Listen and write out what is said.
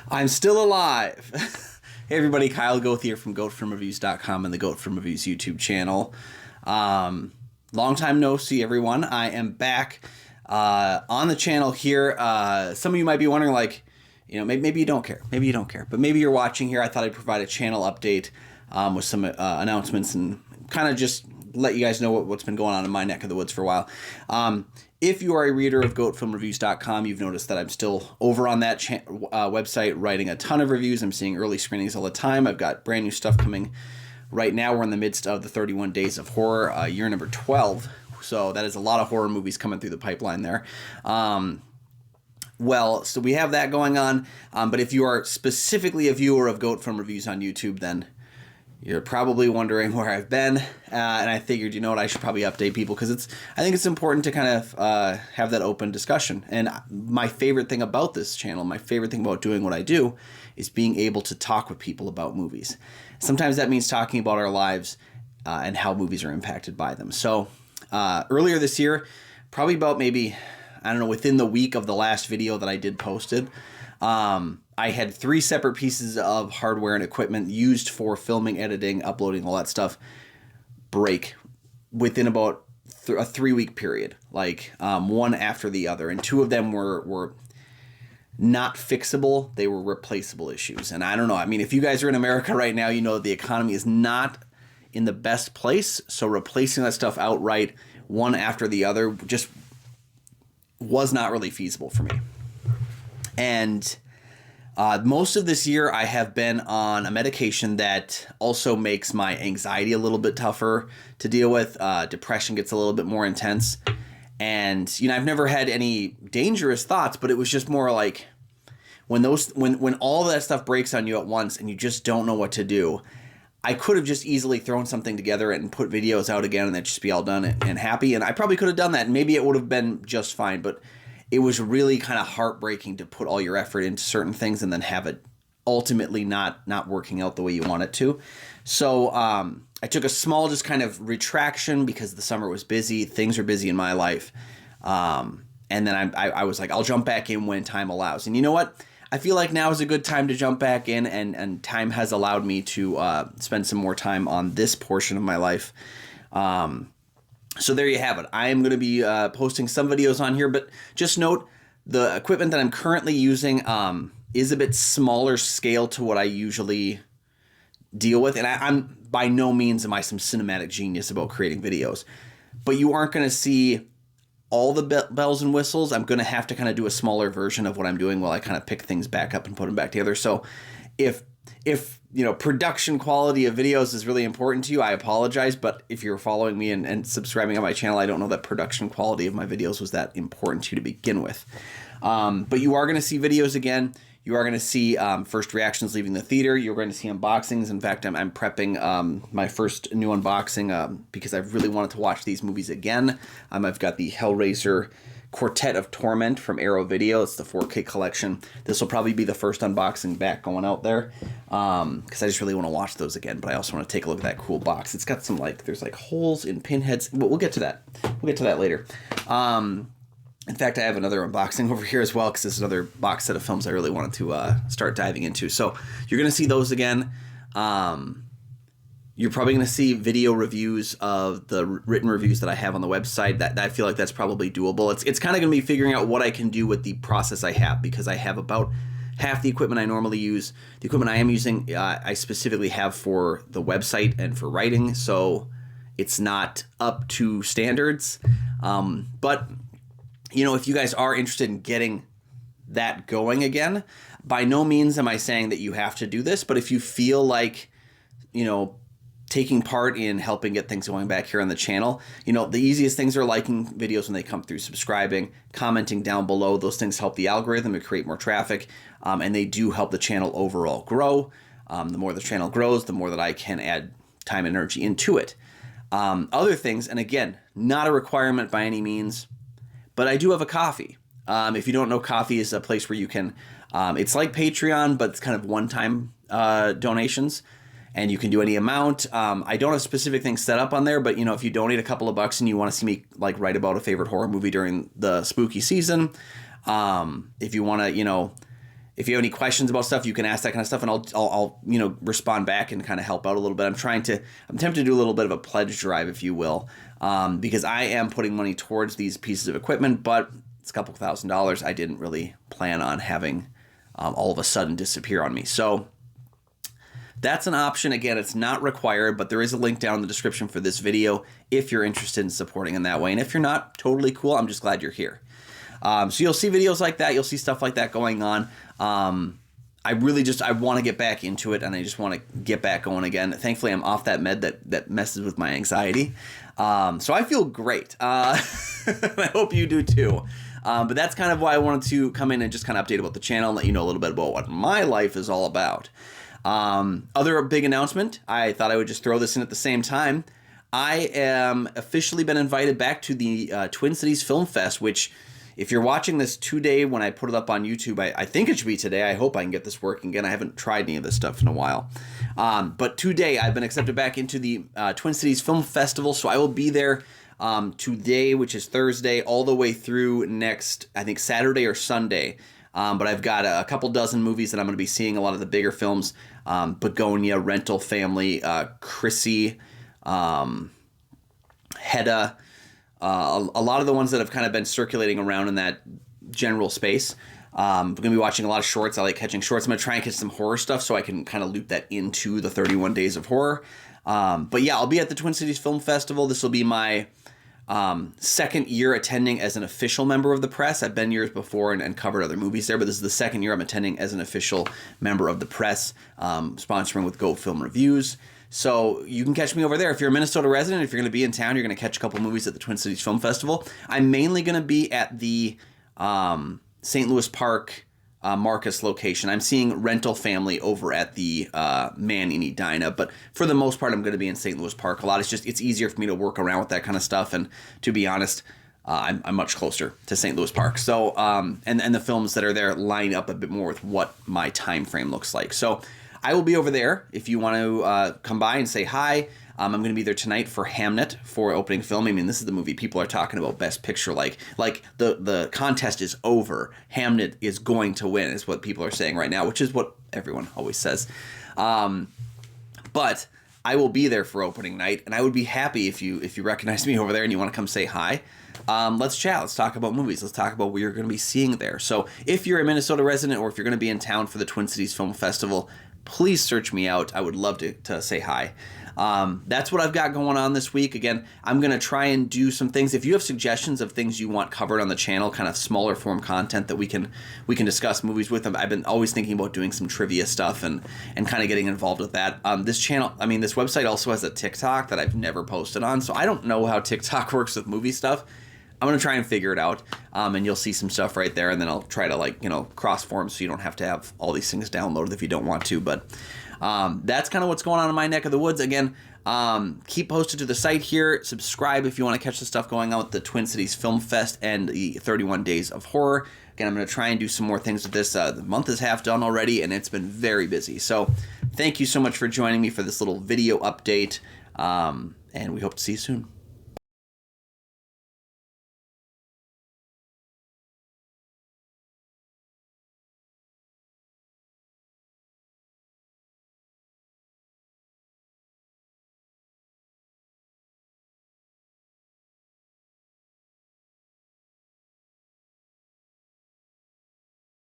I'm still alive. Hey everybody, Kyle Goeth here from GoatFromReviews.com and the Goat From Reviews YouTube channel. Long time no see, everyone. I am back on the channel here. Some of you might be wondering, like, maybe you don't care. Maybe you don't care. But maybe you're watching here. I thought I'd provide a channel update with some announcements and kind of just let you guys know what's been going on in my neck of the woods for a while. If you are a reader of GoatFromReviews.com, you've noticed that I'm still over on that website writing a ton of reviews. I'm seeing early screenings all the time. I've got brand new stuff coming right now. We're in the midst of the 31 Days of Horror, year number 12. So that is a lot of horror movies coming through the pipeline there. Well, so we have that going on. But if you are specifically a viewer of Goat From Reviews on YouTube, then you're probably wondering where I've been, and I figured, you know what, I should probably update people because I think it's important to kind of have that open discussion. And my favorite thing about this channel, my favorite thing about doing what I do, is being able to talk with people about movies. Sometimes that means talking about our lives and how movies are impacted by them. So earlier this year, probably about maybe, I don't know, within the week of the last video that I did posted, I had 3 separate pieces of hardware and equipment used for filming, editing, uploading, all that stuff break within about a 3-week period, like one after the other. And 2 of them were not fixable. They were replaceable issues. And I don't know. I mean, if you guys are in America right now, you know that the economy is not in the best place. So replacing that stuff outright, one after the other, just was not really feasible for me. And most of this year, I have been on a medication that also makes my anxiety a little bit tougher to deal with. Depression gets a little bit more intense. And, I've never had any dangerous thoughts, but it was just more like when all that stuff breaks on you at once and you just don't know what to do. I could have just easily thrown something together and put videos out again and that'd just be all done and happy. And I probably could have done that and maybe it would have been just fine, but it was really kind of heartbreaking to put all your effort into certain things and then have it ultimately not working out the way you want it to. So I took a small just kind of retraction because the summer was busy. Things are busy in my life. And then I was like, I'll jump back in when time allows. And you know what? I feel like now is a good time to jump back in, and time has allowed me to spend some more time on this portion of my life. So there you have it. I am going to be posting some videos on here, but just note the equipment that I'm currently using is a bit smaller scale to what I usually deal with. And I'm by no means am I some cinematic genius about creating videos, but you aren't going to see all the bells and whistles. I'm going to have to kind of do a smaller version of what I'm doing while I kind of pick things back up and put them back together. So if production quality of videos is really important to you, I apologize. But if you're following me and subscribing on my channel, I don't know that production quality of my videos was that important to you to begin with. But you are going to see videos again. You are going to see first reactions leaving the theater. You're going to see unboxings. In fact, I'm prepping my first new unboxing because I really wanted to watch these movies again. I've got the Hellraiser Quartet of Torment from Arrow Video. It's the 4K collection. This will probably be the first unboxing back going out there because I just really want to watch those again, but I also want to take a look at that cool box. It's got some, there's holes in pinheads. We'll get to that. We'll get to that later. In fact, I have another unboxing over here as well because this is another box set of films I really wanted to start diving into. So you're going to see those again. You're probably going to see video reviews of the written reviews that I have on the website. That I feel like that's probably doable. It's kind of going to be figuring out what I can do with the process I have because I have about half the equipment I normally use. The equipment I am using, I specifically have for the website and for writing, so it's not up to standards. But if you guys are interested in getting that going again, by no means am I saying that you have to do this, but if you feel like, taking part in helping get things going back here on the channel, the easiest things are liking videos when they come through, subscribing, commenting down below. Those things help the algorithm to create more traffic, and they do help the channel overall grow. The more the channel grows, the more that I can add time and energy into it. Other things, and again, not a requirement by any means, but I do have a Ko-fi. If you don't know, Ko-fi is a place where you can, it's like Patreon, but it's kind of one-time donations. And you can do any amount. I don't have specific things set up on there, but if you donate a couple of bucks and you want to see me write about a favorite horror movie during the spooky season, if you want to, if you have any questions about stuff, you can ask that kind of stuff, and I'll you know, respond back and kind of help out a little bit. I'm tempted to do a little bit of a pledge drive, if you will, because I am putting money towards these pieces of equipment, but it's a couple $1,000s I didn't really plan on having all of a sudden disappear on me. So that's an option. Again, it's not required, but there is a link down in the description for this video if you're interested in supporting in that way. And if you're not, totally cool. I'm just glad you're here. So you'll see videos like that. You'll see stuff like that going on. I want to get back into it, and I just want to get back going again. Thankfully, I'm off that med that messes with my anxiety. So I feel great. I hope you do too. But that's kind of why I wanted to come in and just kind of update about the channel and let you know a little bit about what my life is all about. Other big announcement, I thought I would just throw this in at the same time. I am officially been invited back to the Twin Cities Film Fest, which, if you're watching this today when I put it up on YouTube, I think it should be today. I hope I can get this working again. I haven't tried any of this stuff in a while. But today I've been accepted back into the Twin Cities Film Festival, so I will be there today, which is Thursday, all the way through next, I think, Saturday or Sunday. But I've got a couple dozen movies that I'm going to be seeing, a lot of the bigger films, Begonia, Rental Family, Chrissy, Hedda, a lot of the ones that have kind of been circulating around in that general space. I'm going to be watching a lot of shorts. I like catching shorts. I'm going to try and catch some horror stuff so I can kind of loop that into the 31 Days of Horror. But yeah, I'll be at the Twin Cities Film Festival. This will be my second year attending as an official member of the press. I've been years before and covered other movies there, but this is the second year I'm attending as an official member of the press, sponsoring with Go Film Reviews. So you can catch me over there. If you're a Minnesota resident, if you're going to be in town, you're going to catch a couple movies at the Twin Cities Film Festival. I'm mainly going to be at the St. Louis Park Marcus location. I'm seeing Rental Family over at the Man in Edina, but for the most part, I'm going to be in St. Louis Park a lot. It's easier for me to work around with that kind of stuff, and to be honest, I'm much closer to St. Louis Park. So and the films that are there line up a bit more with what my time frame looks like. So I will be over there if you want to come by and say hi. I'm going to be there tonight for Hamnet for opening film. I mean, this is the movie people are talking about Best Picture. Like the contest is over. Hamnet is going to win is what people are saying right now, which is what everyone always says. But I will be there for opening night, and I would be happy if you recognize me over there and you want to come say hi. Let's chat. Let's talk about movies. Let's talk about what you're going to be seeing there. So if you're a Minnesota resident or if you're going to be in town for the Twin Cities Film Festival, please search me out. I would love to say hi. That's what I've got going on this week. Again, I'm going to try and do some things. If you have suggestions of things you want covered on the channel, kind of smaller form content that we can discuss movies with them. I've been always thinking about doing some trivia stuff and kind of getting involved with that. This website also has a TikTok that I've never posted on, so I don't know how TikTok works with movie stuff. I'm going to try and figure it out, and you'll see some stuff right there, and then I'll try to cross-form so you don't have to have all these things downloaded if you don't want to, but that's kind of what's going on in my neck of the woods. Again, keep posted to the site here. Subscribe if you want to catch the stuff going on with the Twin Cities Film Fest and the 31 Days of Horror. Again, I'm going to try and do some more things with this. The month is half done already, and it's been very busy. So thank you so much for joining me for this little video update, and we hope to see you soon.